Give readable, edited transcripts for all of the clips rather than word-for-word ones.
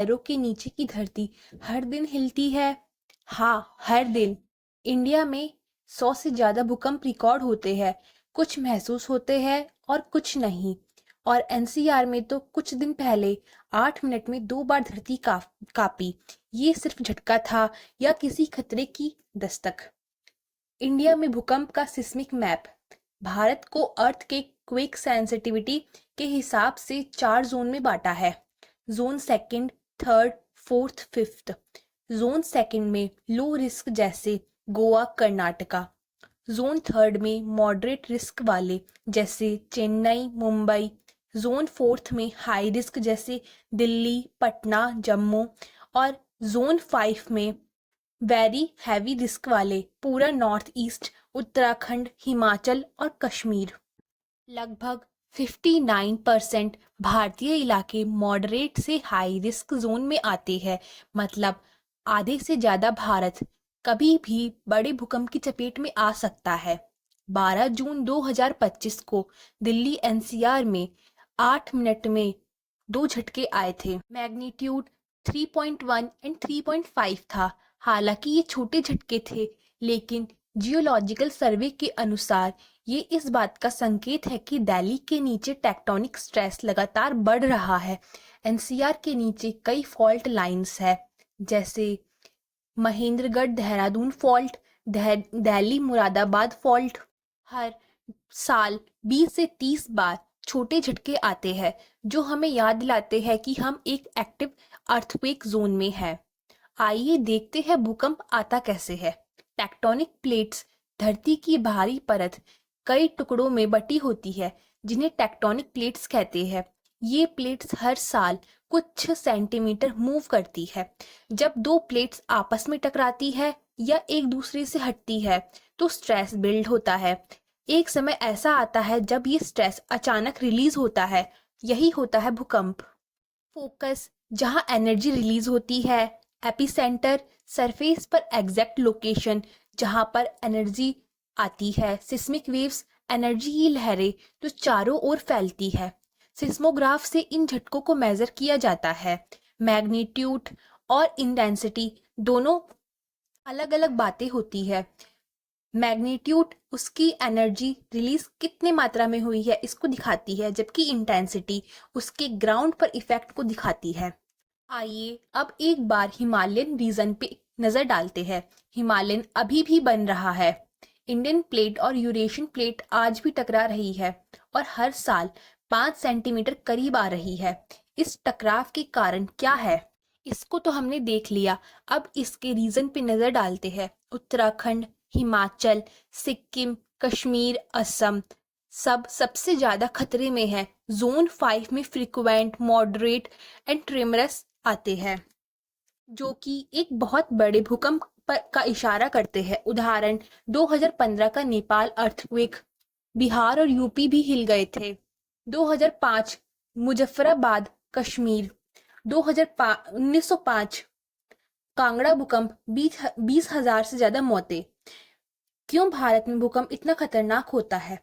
पैरों के नीचे की धरती हर दिन हिलती है। हाँ, हर दिन। इंडिया में 100 से ज्यादा भूकंप रिकॉर्ड होते हैं। कुछ महसूस होते हैं और कुछ नहीं। और एनसीआर में तो कुछ दिन पहले 8 मिनट में 2 बार धरती कांपी। ये सिर्फ झटका था या किसी खतरे की दस्तक? इंडिया में भूकंप का सिस्मिक मैप। भारत को अर्थ के क्वेक सेंसिटिविटी के हिसाब से 4 जोन में बांटा है। Zone second, third, fourth, fifth. Zone second में लो रिस्क जैसे गोवा, कर्नाटका। जोन थर्ड में मॉडरेट रिस्क वाले जैसे चेन्नई, मुंबई। जोन फोर्थ में हाई रिस्क जैसे दिल्ली, पटना, जम्मू। और जोन 5 में वेरी हैवी रिस्क वाले पूरा नॉर्थ ईस्ट, उत्तराखंड, हिमाचल और कश्मीर। लगभग 59% भारतीय इलाके मॉडरेट से हाई रिस्क जोन में आते हैं। मतलब आधे से ज़्यादा भारत कभी भी बड़े भूकंप की चपेट में आ सकता है। 12 जून 2025 को दिल्ली एनसीआर में 8 मिनट में 2 झटके आए थे। मैग्नीट्यूड 3.1 एंड 3.5 था। हालांकि ये छोटे झटके थे, लेकिन जियोलॉजिकल सर्वे के अनुसार ये इस बात का संकेत है कि दिल्ली के नीचे टेक्टोनिक स्ट्रेस लगातार बढ़ रहा है। एनसीआर के नीचे कई फॉल्ट लाइंस है, जैसे महेंद्रगढ़ देहरादून फॉल्ट, दिल्ली मुरादाबाद फॉल्ट। हर साल 20 से 30 बार छोटे झटके आते हैं, जो हमें याद दिलाते हैं कि हम एक एक्टिव अर्थक्वेक जोन में हैं। आइए देखते हैं भूकंप आता कैसे है। टेक्टोनिक प्लेट्स, धरती की बाहरी परत कई टुकड़ों में बटी होती है, जिन्हें टेक्टोनिक प्लेट्स कहते हैं। ये प्लेट्स हर साल कुछ सेंटीमीटर मूव करती है। जब दो प्लेट्स आपस में टकराती है या एक दूसरे से हटती है, तो स्ट्रेस बिल्ड होता है। एक समय ऐसा आता है जब ये स्ट्रेस अचानक रिलीज होता है। यही होता है भूकंप। फोकस, जहाँ एनर्जी रिलीज होती है। एपिसेंटर, सरफेस पर एग्जैक्ट लोकेशन जहाँ पर एनर्जी आती है। सिस्मिक वेव्स, एनर्जी की लहरें जो चारों ओर फैलती है। सिस्मोग्राफ से इन झटकों को मेजर किया जाता है। मैग्नीट्यूड और इंटेंसिटी दोनों अलग अलग बातें होती है। मैग्नीट्यूड उसकी एनर्जी रिलीज कितनी मात्रा में हुई है इसको दिखाती है, जबकि इंटेंसिटी उसके ग्राउंड पर इफेक्ट को दिखाती है। आइए अब एक बार हिमालयन रीजन पे नजर डालते हैं। हिमालयन अभी भी बन रहा है। इंडियन प्लेट और यूरेशियन प्लेट आज भी टकरा रही है और हर साल 5 सेंटीमीटर करीब आ रही है। इस टकराव के कारण क्या है, इसको तो हमने देख लिया। अब इसके रीजन पे नजर डालते हैं। उत्तराखंड, हिमाचल, सिक्किम, कश्मीर, असम सब सबसे ज्यादा खतरे में है। जोन 5 में फ्रिक्वेंट, मॉडरेट एंड ट्रेमरस आते हैं, जो कि एक बहुत बड़े भूकंप का इशारा करते हैं। उदाहरण 2015 का नेपाल अर्थक्वेक। बिहार और यूपी भी हिल गए थे। 2005 मुजफ्फराबाद, कश्मीर। 1905 कांगड़ा भूकंप, 20,000 से ज्यादा मौतें। क्यों भारत में भूकंप इतना खतरनाक होता है,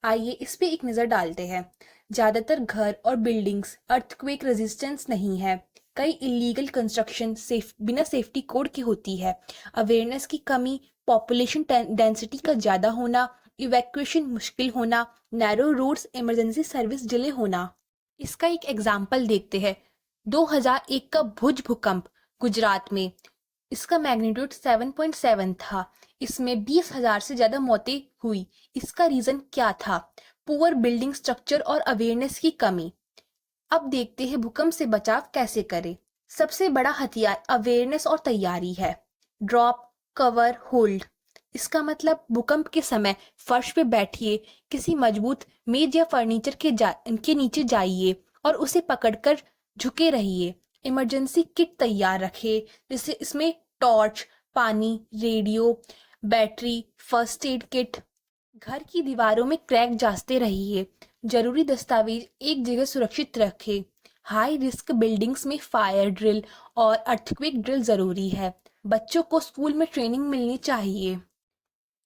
आइए इस पे एक नजर डालते हैं। ज्यादातर घर और बिल्डिंग्स अर्थक्वेक रेजिस्टेंस नहीं है। कई इलीगल कंस्ट्रक्शन बिना सेफ्टी कोड की होती है। अवेयरनेस की कमी, पॉपुलेशन डेंसिटी का ज्यादा होना, इवैक्यूएशन मुश्किल होना, narrow roads, emergency service delay होना। इसका एक एग्जाम्पल देखते हैं। 2001 का भुज भूकंप गुजरात में, इसका मैग्नीट्यूड 7.7 था। इसमें 20,000 से ज्यादा मौतें हुई। इसका रीजन क्या था? पुअर बिल्डिंग स्ट्रक्चर और अवेयरनेस की कमी। अब देखते हैं भूकंप से बचाव कैसे करें। सबसे बड़ा हथियार अवेयरनेस और तैयारी है। Drop, cover, hold. इसका मतलब भूकंप के समय फर्श पे बैठिए, किसी मजबूत मेज या फर्नीचर के नीचे जाइए और उसे पकड़कर झुके रहिए। इमरजेंसी किट तैयार रखे, जैसे इसमें टॉर्च, पानी, radio, battery, first aid kit. घर की दीवारों में क्रैक जांचते रहिए। जरूरी दस्तावेज एक जगह सुरक्षित रखें। हाई रिस्क बिल्डिंग्स में फायर ड्रिल और अर्थक्वेक ड्रिल जरूरी है। बच्चों को स्कूल में ट्रेनिंग मिलनी चाहिए।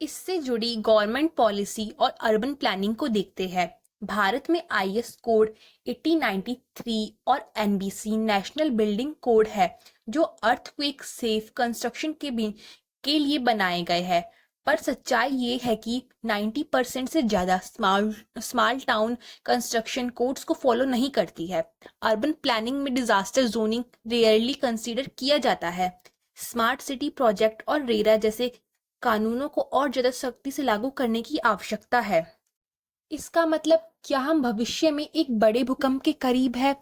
इससे जुड़ी गवर्नमेंट पॉलिसी और अर्बन प्लानिंग को देखते हैं। भारत में IS कोड 1893 और NBC नेशनल बिल्डिंग कोड है जो अर्थक्वेक सेफ कंस्ट्रक्शन के लिए बनाए गए हैं। पर सच्चाई ये है कि 90% से ज़्यादा स्मॉल टाउन कंस्ट्रक्शन कोड्स को फॉलो नहीं करती है। अर्बन प्लानिंग में डिजास्टर जोनिंग रेयरली कंसीडर किया जाता है। स्मार्ट सिटी प्रोजेक्ट और रेरा जैसे कानूनों को और ज़्यादा सख्ती से लागू करने की आवश्यकता है। इसका मतलब क्या हम भविष्य में एक बड़े भूकंप के करीब है?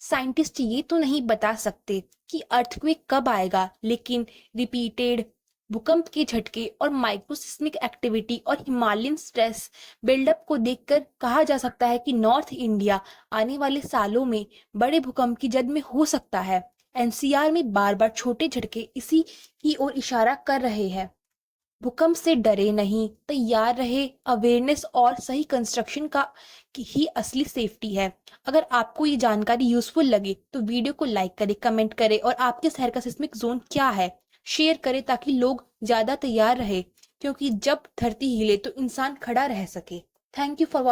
साइंटिस्ट ये तो नहीं बता सकते कि अर्थक्वेक कब आएगा, लेकिन रिपीटेड भूकंप के झटके और माइक्रोसिस्मिक एक्टिविटी और हिमालयन स्ट्रेस बिल्डअप को देखकर कहा जा सकता है कि नॉर्थ इंडिया आने वाले सालों में बड़े भूकंप की जद में हो सकता है। NCR में बार बार छोटे झटके इसी की ओर इशारा कर रहे हैं। भूकंप से डरे नहीं, तैयार रहे। अवेयरनेस और सही कंस्ट्रक्शन का की ही असली सेफ्टी है। अगर आपको ये जानकारी यूजफुल लगे तो वीडियो को लाइक करें, कमेंट करें और आपके शहर का सिस्मिक जोन क्या है शेयर करें ताकि लोग ज्यादा तैयार रहे, क्योंकि जब धरती हिले तो इंसान खड़ा रह सके। Thank you for watching.